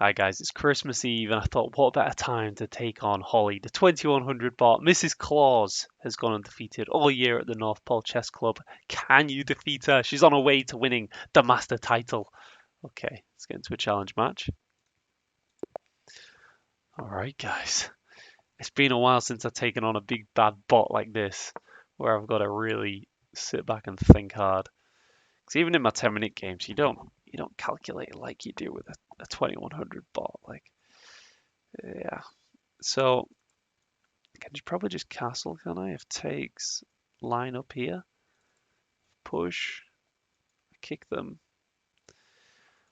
Hi guys, it's Christmas Eve and I thought what better time to take on Holly. The 2100 bot, Mrs. Claus, has gone undefeated all year at the North Pole Chess Club. Can you defeat her? She's on her way to winning the Master title. Okay, let's get into a challenge match. Alright guys, it's been a while since I've taken on a big bad bot like this, where I've got to really sit back and think hard. Because even in my 10-minute games, you don't calculate it like you do with a 2100 bot. Like, yeah. So I can probably just castle, can I? If takes, line up here, push, kick them.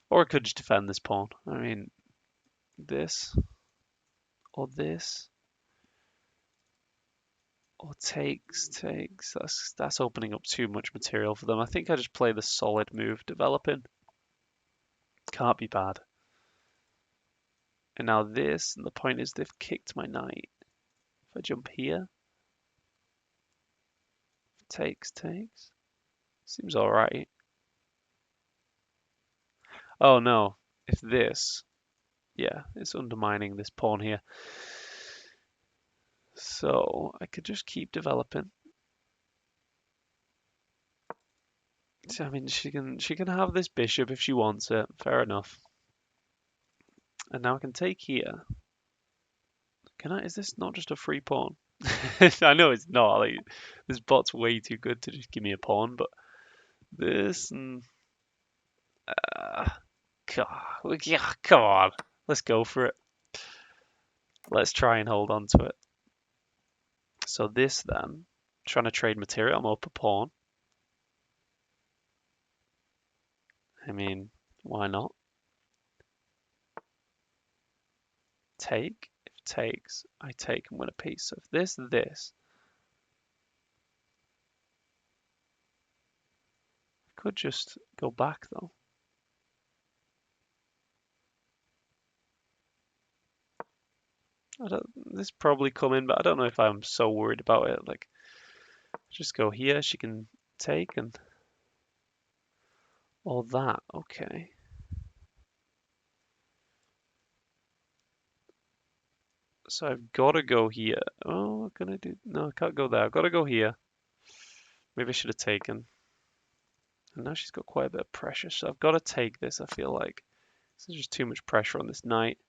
Or I could just defend this pawn. I mean, this, or this, or takes. That's opening up too much material for them. I think I just play the solid move, developing. Can't be bad. And now this, and the point is they've kicked my knight. If I jump here, takes. Seems alright. Oh no, if this, yeah, it's undermining this pawn here. So I could just keep developing. So, I mean, she can have this bishop if she wants it. Fair enough. And now I can take here. Can I? Is this not just a free pawn? I know it's not. Like, this bot's way too good to just give me a pawn. But this and God, yeah, come on. Let's go for it. Let's try and hold on to it. So this then, trying to trade material. I'm up a pawn. I mean, why not? Take. If takes, I take and win a piece. So if this. Could just go back though. This probably come in, but I don't know if I'm so worried about it. Like, just go here. She can take and all that. Okay. So I've got to go here. Oh, what can I do? No, I can't go there. I've got to go here. Maybe I should have taken. And now she's got quite a bit of pressure, so I've got to take this. I feel like there's just too much pressure on this knight.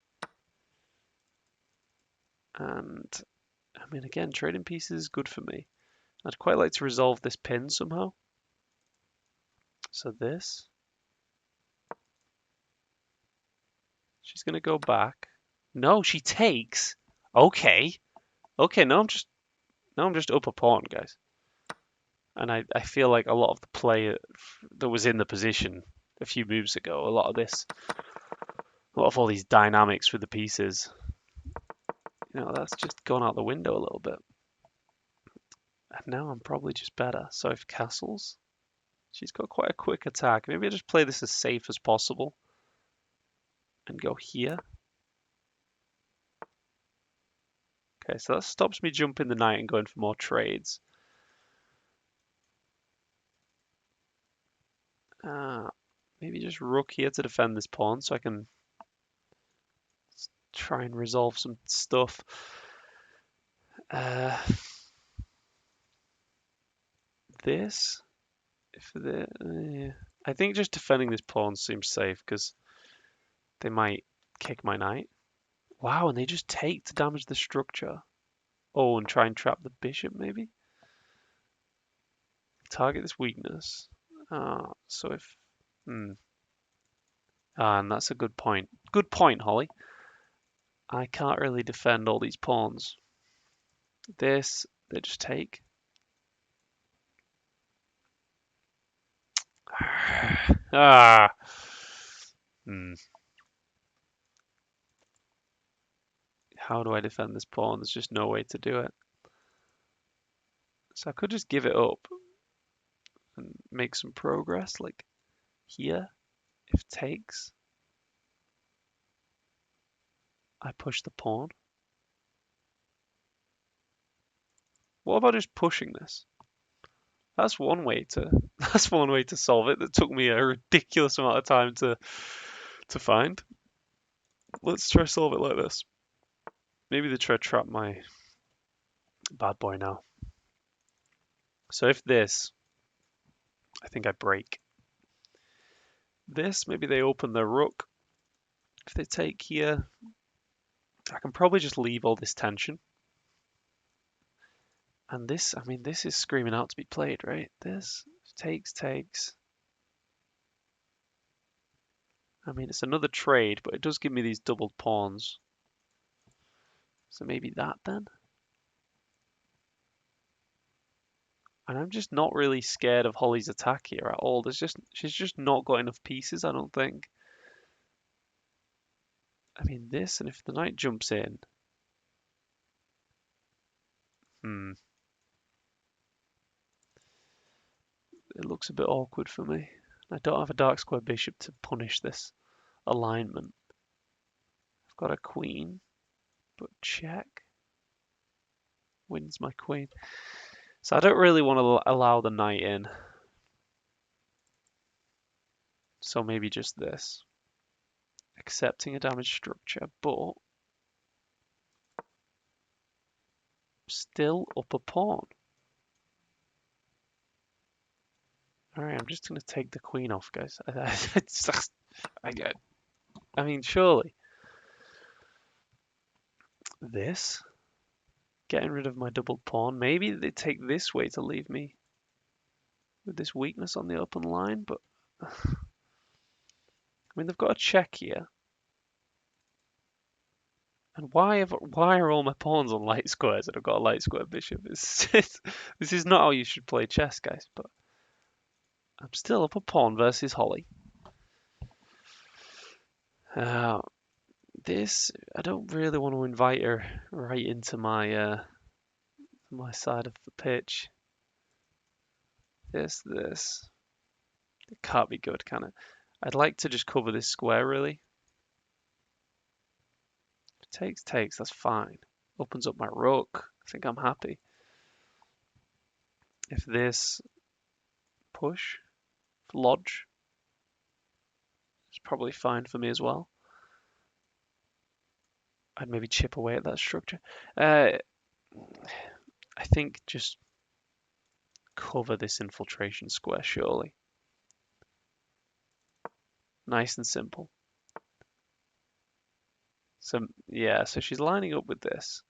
And I mean, again, trading pieces is good for me. I'd quite like to resolve this pin somehow. So this. She's going to go back. No, she takes. Okay. Okay, now I'm just up a pawn, guys. And I feel like a lot of the play that was in the position a few moves ago, a lot of all these dynamics with the pieces, that's just gone out the window a little bit. And now I'm probably just better. So if castles, she's got quite a quick attack. Maybe I just play this as safe as possible and go here. Okay, so that stops me jumping the knight and going for more trades. Maybe just rook here to defend this pawn so I can try and resolve some stuff. This, I think just defending this pawn seems safe because they might kick my knight. Wow, and they just take to damage the structure. Oh, and try and trap the bishop maybe? Target this weakness. So if... and that's a good point. Good point, Holly. I can't really defend all these pawns. This, they just take. How do I defend this pawn? There's just no way to do it. So I could just give it up and make some progress, like here. If takes, I push the pawn. What about just pushing this? That's one way to solve it. That took me a ridiculous amount of time to find. Let's try solve it like this. Maybe they try to trap my bad boy now. So if this, I think I break. This, maybe they open their rook. If they take here, I can probably just leave all this tension. And this, I mean, this is screaming out to be played, right? This takes. I mean, it's another trade, but it does give me these doubled pawns. So maybe that then? And I'm just not really scared of Holly's attack here at all. She's just not got enough pieces, I don't think. I mean, this, and if the knight jumps in... It looks a bit awkward for me. I don't have a dark square bishop to punish this alignment. I've got a queen, but check. Wins my queen. So I don't really want to allow the knight in. So maybe just this. Accepting a damaged structure, but still up a pawn. Alright, I'm just going to take the queen off, guys. I mean, surely. This? Getting rid of my double pawn. Maybe they take this way to leave me with this weakness on the open line, but... I mean, they've got a check here. And why are all my pawns on light squares and I've got a light square bishop? This is not how you should play chess, guys, but I'm still up a pawn versus Holly. This, I don't really want to invite her right into my side of the pitch. This. It can't be good, can it? I'd like to just cover this square, really. Takes, that's fine. Opens up my rook. I think I'm happy. If this push, lodge, it's probably fine for me as well. I'd maybe chip away at that structure. I think just cover this infiltration square, surely. Nice and simple. So, yeah, so she's lining up with this.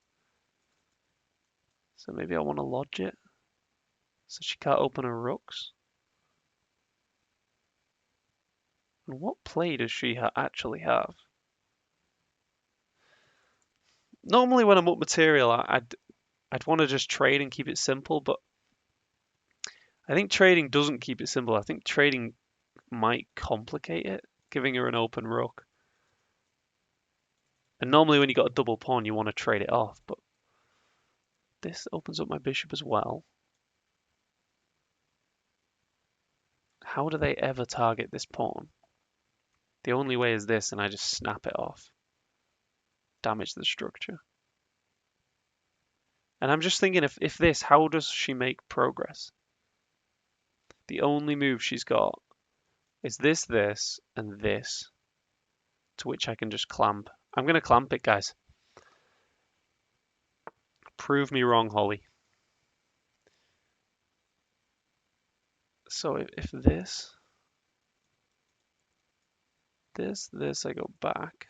So maybe I want to lodge it. So she can't open her rooks. And what play does she actually have? Normally when I'm up material, I'd want to just trade and keep it simple, but I think trading doesn't keep it simple. I think trading might complicate it, giving her an open rook. And normally when you got a double pawn, you want to trade it off, but this opens up my bishop as well. How do they ever target this pawn? The only way is this, and I just snap it off. Damage the structure. And I'm just thinking, if this, how does she make progress? The only move she's got is this, and this, to which I can just clamp. I'm going to clamp it, guys. Prove me wrong, Holly. So if this, I go back.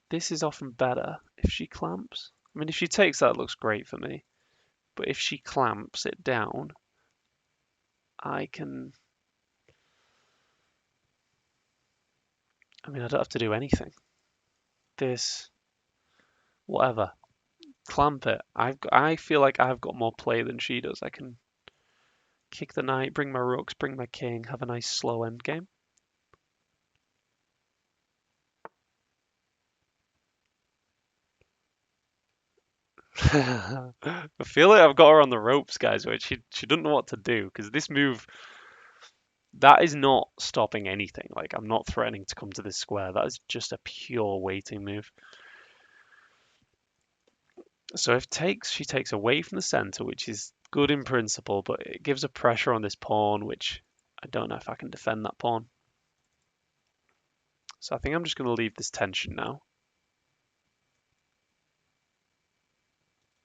This is often better if she clamps. I mean, if she takes that, it looks great for me. But if she clamps it down, I can... I mean, I don't have to do anything. This, whatever. Clamp it. I feel like I've got more play than she does. I can kick the knight, bring my rooks, bring my king, have a nice slow endgame. I feel like I've got her on the ropes, guys, where she doesn't know what to do, because this move, that is not stopping anything. Like, I'm not threatening to come to this square. That is just a pure waiting move. So if she takes away from the center, which is good in principle, but it gives a pressure on this pawn, which I don't know if I can defend that pawn. So I think I'm just going to leave this tension now.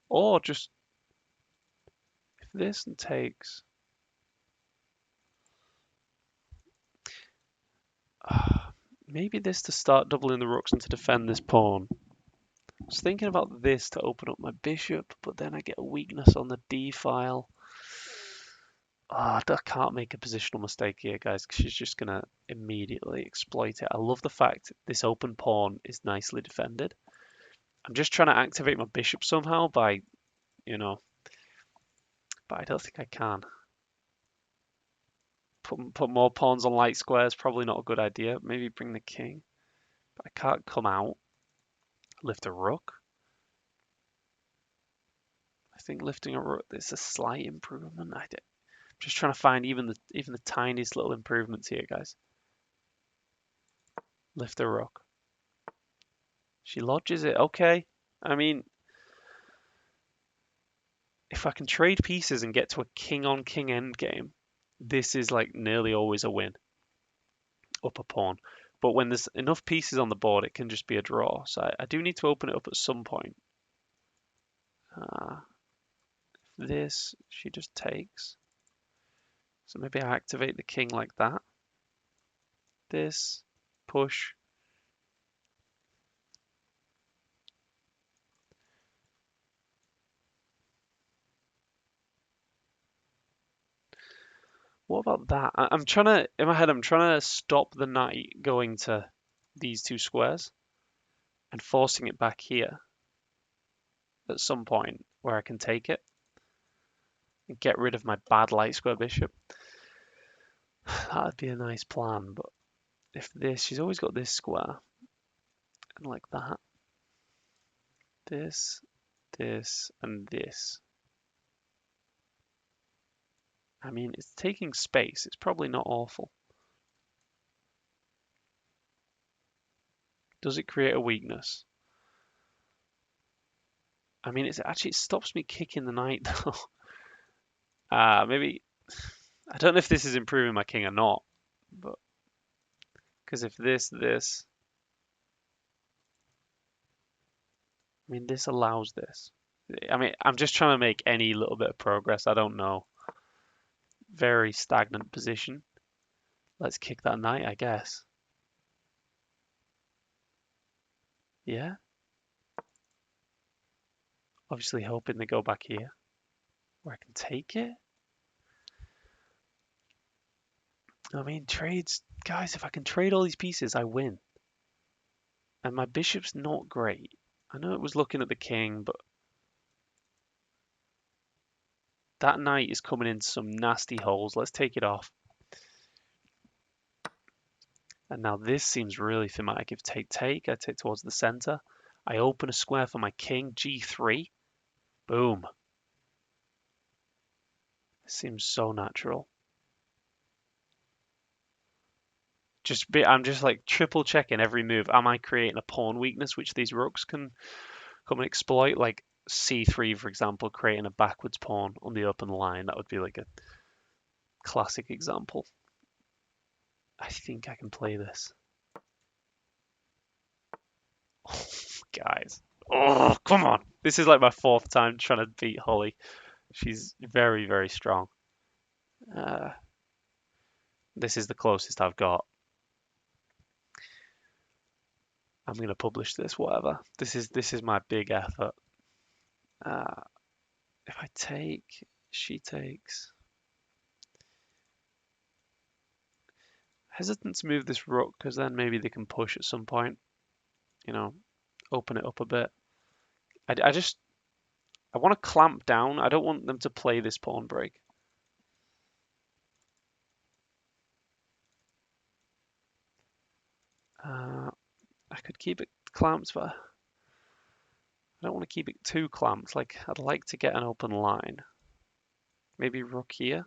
Or just, if this and takes... maybe this to start doubling the rooks and to defend this pawn. I was thinking about this to open up my bishop, but then I get a weakness on the d file. I can't make a positional mistake here, guys, because she's just going to immediately exploit it. I love the fact this open pawn is nicely defended. I'm just trying to activate my bishop somehow by, but I don't think I can. Put more pawns on light squares, probably not a good idea. Maybe bring the king. But I can't come out. Lift a rook. I think lifting a rook is a slight improvement. I'm just trying to find even the tiniest little improvements here, guys. Lift a rook. She lodges it. Okay. I mean, if I can trade pieces and get to a king on king endgame, this is like nearly always a win. Up a pawn. But when there's enough pieces on the board, it can just be a draw. So I do need to open it up at some point. This, she just takes. So maybe I activate the king like that. This, push. What about that? I'm trying to, in my head, I'm trying to stop the knight going to these two squares and forcing it back here at some point where I can take it and get rid of my bad light square bishop. That'd be a nice plan, but if this, she's always got this square and like that. This, and this. I mean, it's taking space. It's probably not awful. Does it create a weakness? I mean, it stops me kicking the knight though. Maybe, I don't know if this is improving my king or not, but because if this, I mean, this allows this. I mean, I'm just trying to make any little bit of progress. I don't know. Very stagnant position. Let's kick that knight, I guess. Yeah. Obviously hoping they go back here where I can take it. I mean, trades, guys, if I can trade all these pieces, I win. And my bishop's not great. I know it was looking at the king, but that knight is coming into some nasty holes. Let's take it off. And now this seems really thematic. If take, I take towards the center. I open a square for my king, g3. Boom. This seems so natural. I'm just like triple checking every move. Am I creating a pawn weakness which these rooks can come and exploit? Like c3, for example, creating a backwards pawn on the open line. That would be like a classic example. I think I can play this. Oh, guys. Oh, come on. This is like my fourth time trying to beat Holly. She's very, very strong. This is the closest I've got. I'm going to publish this, whatever. This is my big effort. If I take, she takes. Hesitant to move this rook because then maybe they can push at some point. Open it up a bit. I want to clamp down. I don't want them to play this pawn break. I could keep it clamped, but I don't want to keep it too clamped. Like, I'd like to get an open line. Maybe rook here.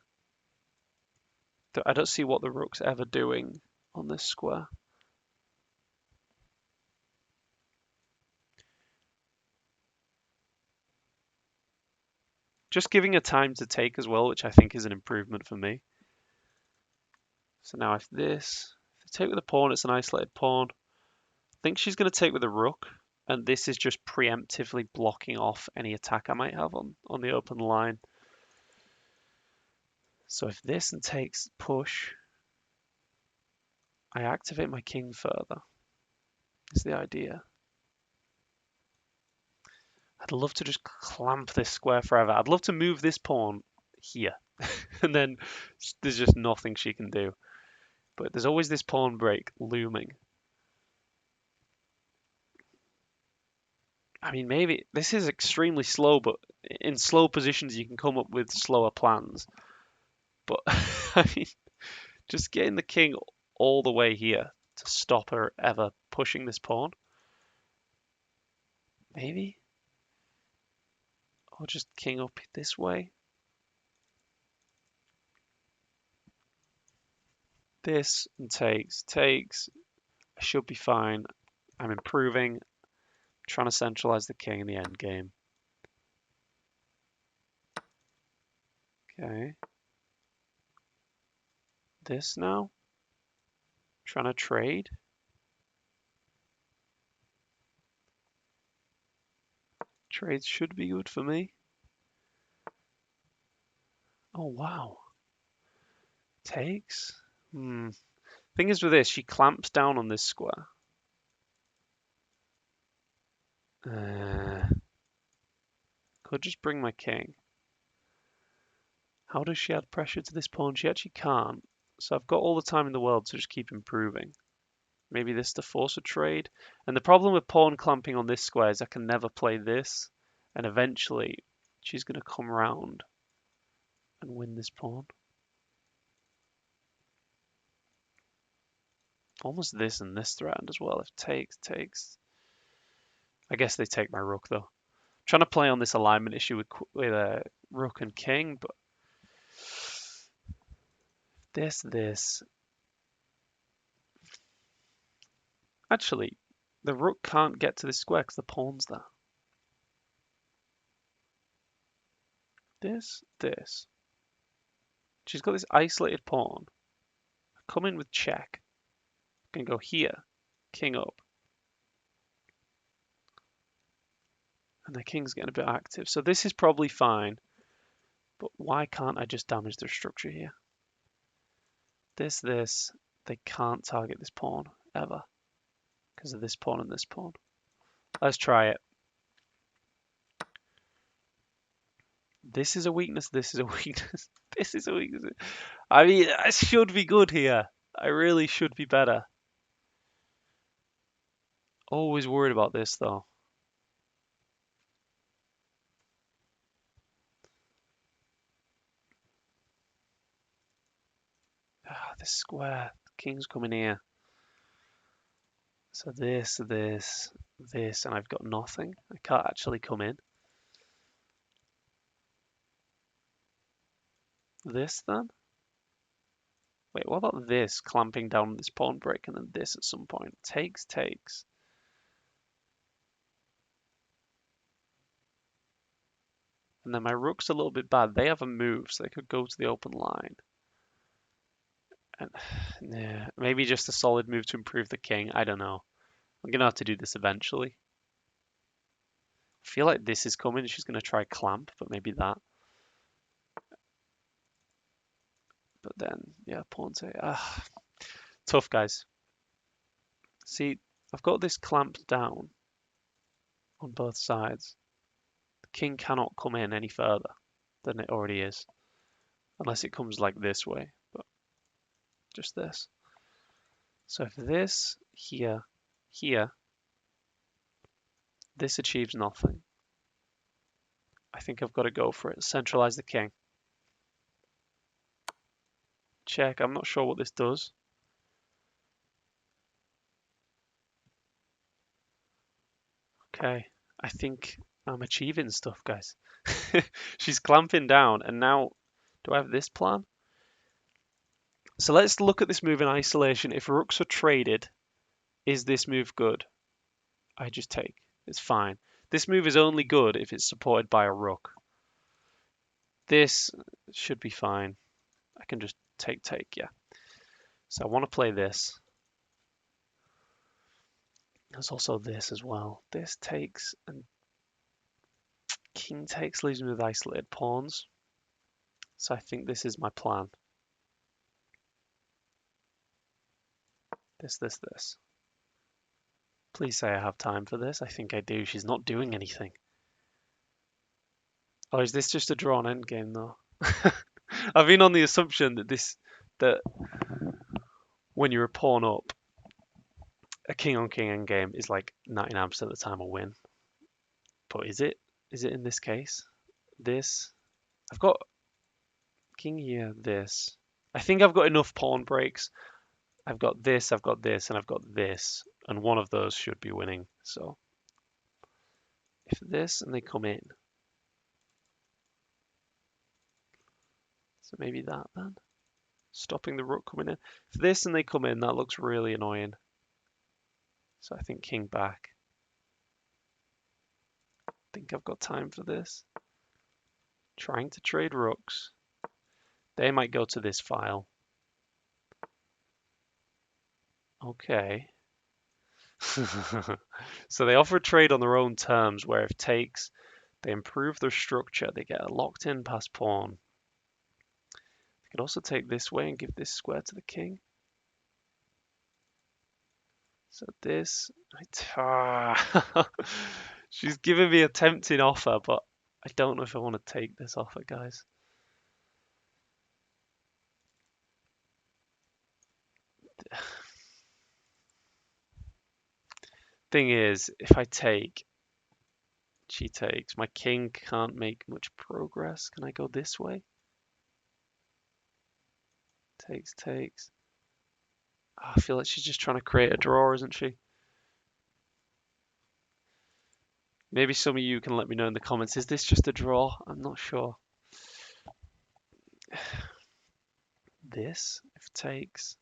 I don't see what the rook's ever doing on this square. Just giving a time to take as well, which I think is an improvement for me. So now if Take with a pawn, it's an isolated pawn. I think she's going to take with a rook, and this is just preemptively blocking off any attack I might have on the open line. So if this and takes push, I activate my king further, is the idea. I'd love to just clamp this square forever. I'd love to move this pawn here, and then there's just nothing she can do. But there's always this pawn break looming. I mean, maybe this is extremely slow, but in slow positions you can come up with slower plans. But I mean, just getting the king all the way here to stop her ever pushing this pawn. Maybe? Or just king up this way. This and takes. I should be fine. I'm improving. I'm trying to centralize the king in the endgame. Okay. This now. Trying to trade. Trades should be good for me. Oh, wow. Takes? Thing is with this, she clamps down on this square. Could just bring my king. How does she add pressure to this pawn? She actually can't. So I've got all the time in the world to just keep improving. Maybe this to force a trade. And the problem with pawn clamping on this square is I can never play this. And eventually she's going to come round and win this pawn. Almost this and this threatened as well. If takes. I guess they take my rook though. I'm trying to play on this alignment issue with a rook and king, but this. Actually, the rook can't get to this square because the pawn's there. This. She's got this isolated pawn. I come in with check. I can go here, king up. And the king's getting a bit active. So this is probably fine. But why can't I just damage their structure here? This. They can't target this pawn, ever. Because of this pawn and this pawn. Let's try it. This is a weakness, this is a weakness, this is a weakness. I mean, I should be good here. I really should be better. Always worried about this, though. This square. The king's coming here. So this, and I've got nothing. I can't actually come in. This, then? Wait, what about this? Clamping down on this pawn break, and then this at some point. Takes. And then my rook's a little bit bad. They have a move, so they could go to the open line. And yeah, maybe just a solid move to improve the king. I don't know. I'm going to have to do this eventually. I feel like this is coming. She's going to try clamp, but maybe that. But then, yeah, pawn take. Tough, guys. See, I've got this clamped down on both sides. The king cannot come in any further than it already is. Unless it comes like this way, but just this. So if this, here, this achieves nothing. I think I've got to go for it. Centralize the king. Check. I'm not sure what this does. Okay. I think I'm achieving stuff, guys. She's clamping down, and now, do I have this plan? So let's look at this move in isolation. If rooks are traded, is this move good? I just take. It's fine. This move is only good if it's supported by a rook. This should be fine. I can just take, yeah. So I want to play this. There's also this as well. This takes and king takes leaves me with isolated pawns. So I think this is my plan. This. Please say I have time for this. I think I do. She's not doing anything. Oh, is this just a drawn endgame though? I've been on the assumption that when you're a pawn up, a king on king endgame is like 99% of the time a win. But is it? Is it in this case? This? I've got king here, this. I think I've got enough pawn breaks. I've got this, and I've got this. And one of those should be winning. So if this and they come in. So maybe that then. Stopping the rook coming in. If this and they come in, that looks really annoying. So I think king back. I think I've got time for this. Trying to trade rooks. They might go to this file. Okay. So they offer a trade on their own terms where if takes, they improve their structure. They get a locked in pass pawn. They could also take this way and give this square to the king. So this, she's giving me a tempting offer, but I don't know if I want to take this offer, guys. Thing is, if I take, she takes. My king can't make much progress. Can I go this way? Takes. Oh, I feel like she's just trying to create a draw, isn't she? Maybe some of you can let me know in the comments. Is this just a draw? I'm not sure. This, if takes,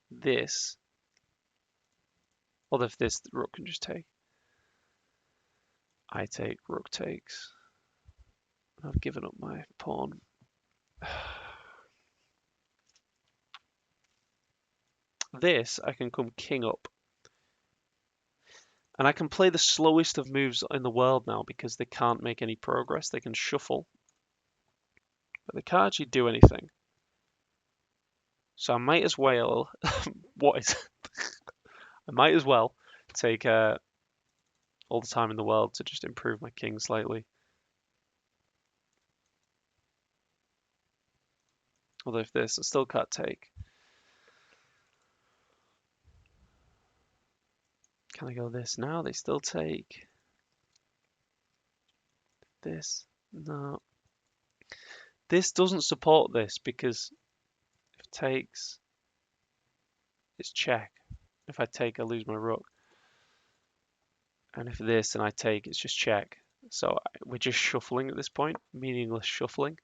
this. Or if this, the rook can just take. I take, rook takes. I've given up my pawn. This, I can come king up. And I can play the slowest of moves in the world now because they can't make any progress. They can shuffle, but they can't actually do anything. So I might as well, I might as well take all the time in the world to just improve my king slightly. Although if this, I still can't take. Can I go this now? They still take. This, no. This doesn't support this because if it takes, it's check. If I take, I lose my rook. And if this and I take, it's just check. So we're just shuffling at this point, meaningless shuffling.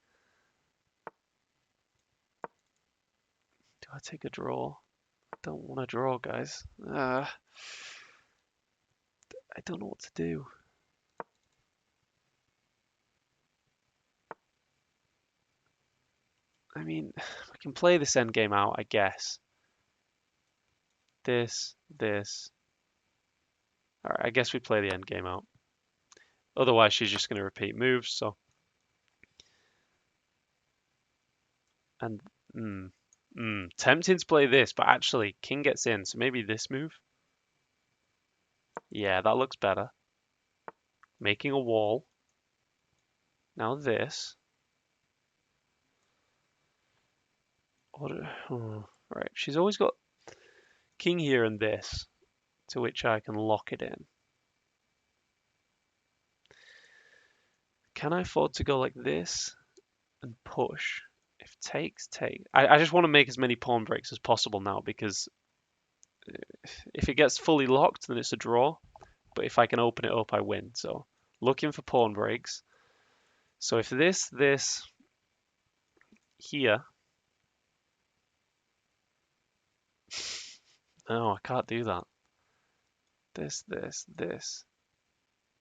Do I take a draw? I don't want to draw, guys. I don't know what to do. I mean, I can play this endgame out, I guess. This. Alright, I guess we play the endgame out. Otherwise, she's just going to repeat moves, so. And, tempting to play this, but actually, king gets in, so maybe this move. Yeah, that looks better. Making a wall. Now this. Right, she's always got king here and this, to which I can lock it in. Can I afford to go like this and push? If takes, take. I just want to make as many pawn breaks as possible now because if it gets fully locked, then it's a draw. But if I can open it up, I win. So looking for pawn breaks. So if this here. No, I can't do that. This.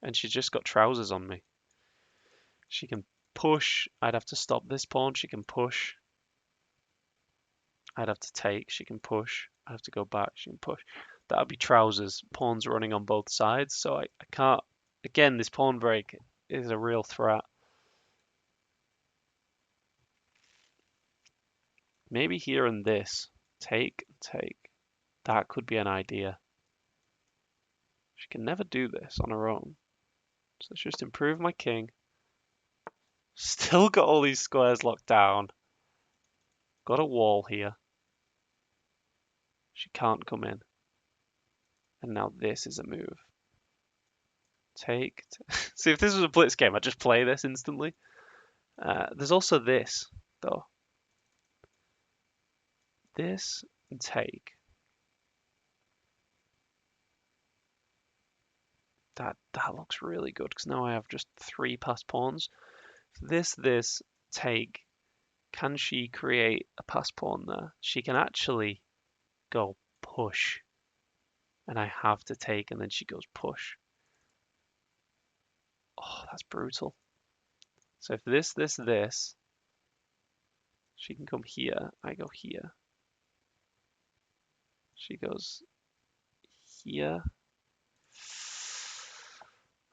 And she's just got trousers on me. She can push. I'd have to stop this pawn. She can push. I'd have to take. She can push. I have to go back. She can push. That would be trousers. Pawns running on both sides, so I can't. Again, this pawn break is a real threat. Maybe here and this. Take, take. That could be an idea. She can never do this on her own. So let's just improve my king. Still got all these squares locked down. Got a wall here. She can't come in. And now this is a move. Take. See, if this was a blitz game, I'd just play this instantly. There's also this, though. This and take. That looks really good because now I have just 3 passed pawns. This, take. Can she create a passed pawn there? She can actually go push. And I have to take, and then she goes push. Oh, that's brutal. So if this, she can come here. I go here. She goes here.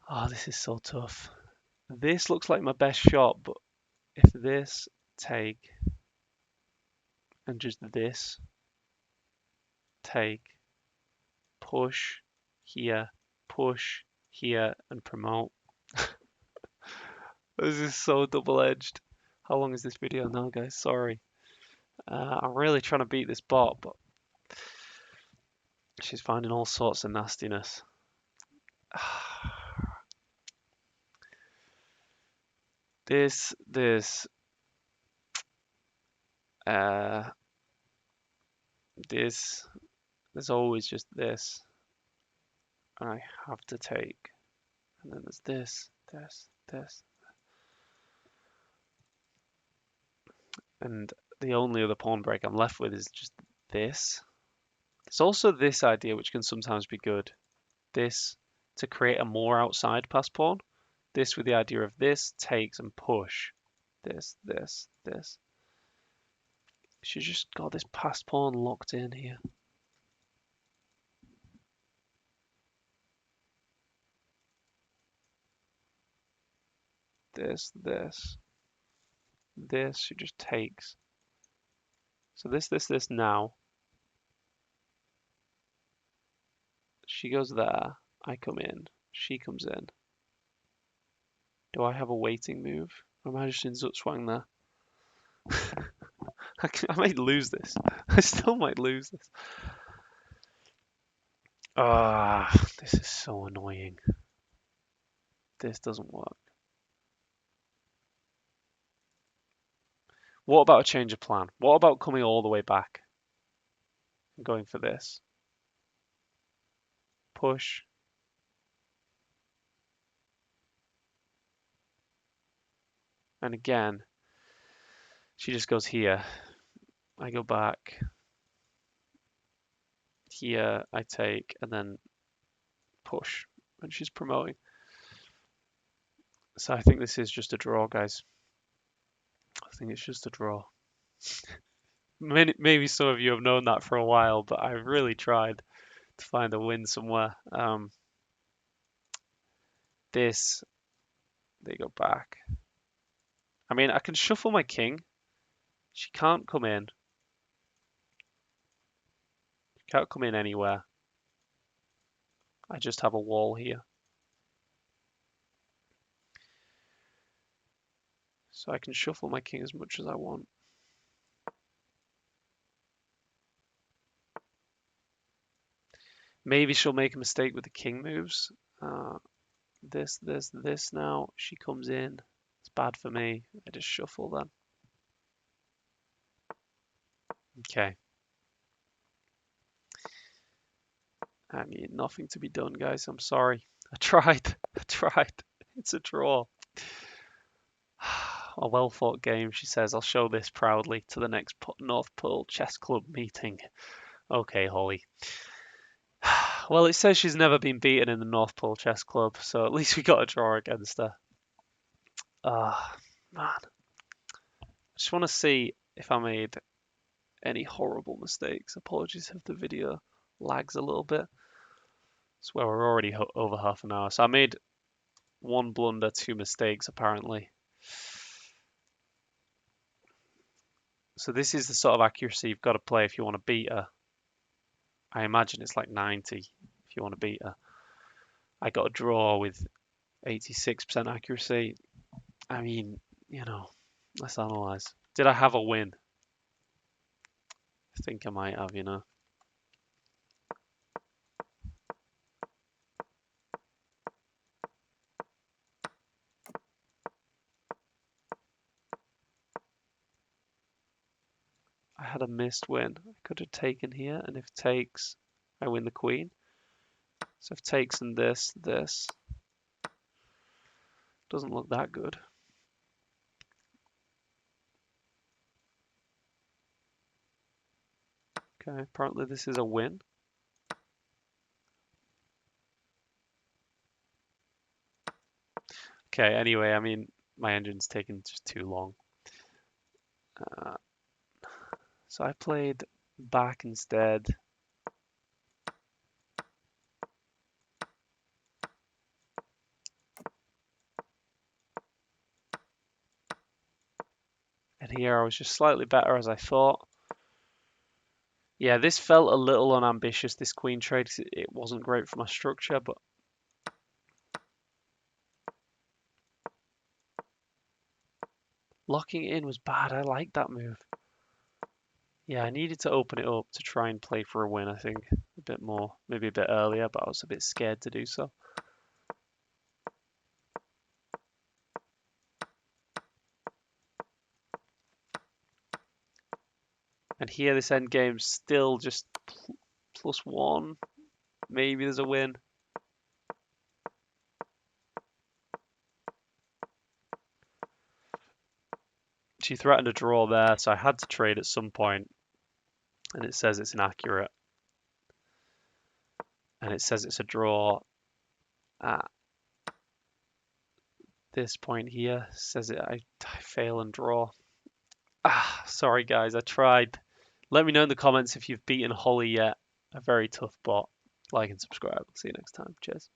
Oh, this is so tough. This looks like my best shot, but if this, take, and just this, take, push here, and promote. This is so double-edged. How long is this video now, guys? Sorry. I'm really trying to beat this bot, but she's finding all sorts of nastiness. This, there's always just this, and I have to take, and then there's this, and the only other pawn break I'm left with is just this. There's also this idea which can sometimes be good. This to create a more outside pass pawn. This with the idea of this takes and push. This. She's just got this pass pawn locked in here. This. She just takes. So this now. She goes there. I come in. She comes in. Do I have a waiting move? Or am I just in Zutzwang there? I might lose this. I still might lose this. Ah, this is so annoying. This doesn't work. What about a change of plan? What about coming all the way back and going for this? Push. And again, she just goes here. I go back. Here, I take, and then push. And she's promoting. So I think this is just a draw, guys. I think it's just a draw. Maybe some of you have known that for a while, but I've really tried to find a win somewhere. They go back. I mean, I can shuffle my king. She can't come in. She can't come in anywhere. I just have a wall here. So I can shuffle my king as much as I want. Maybe she'll make a mistake with the king moves. This now. She comes in. It's bad for me. I just shuffle then. Okay. I mean, nothing to be done, guys. I'm sorry. I tried. It's a draw. A well-fought game, she says. I'll show this proudly to the next North Pole Chess Club meeting. Okay, Holly. Well, it says she's never been beaten in the North Pole Chess Club, so at least we got a draw against her. Ah, man. I just want to see if I made any horrible mistakes. Apologies if the video lags a little bit. Swear we're already over half an hour. So I made one blunder, two mistakes apparently. So this is the sort of accuracy you've got to play if you want to beat her. I imagine it's like 90 if you want to beat her. I got a draw with 86% accuracy. I mean, let's analyze. Did I have a win? I think I might have. I had a missed win. I could have taken here, and if takes, I win the queen. So if takes and this, doesn't look that good. Okay, apparently this is a win. Okay, anyway, I mean, my engine's taking just too long. So I played back instead. And here I was just slightly better as I thought. Yeah, this felt a little unambitious, this queen trade, 'cause it wasn't great for my structure, but locking it in was bad. I liked that move. Yeah, I needed to open it up to try and play for a win, I think. A bit more, maybe a bit earlier, but I was a bit scared to do so. And here, this endgame's still just +1. Maybe there's a win. She threatened a draw there, so I had to trade at some point. And it says it's inaccurate. And it says it's a draw at this point here. It says I fail and draw. Sorry guys, I tried. Let me know in the comments if you've beaten Holly yet. A very tough bot. Like and subscribe. See you next time. Cheers.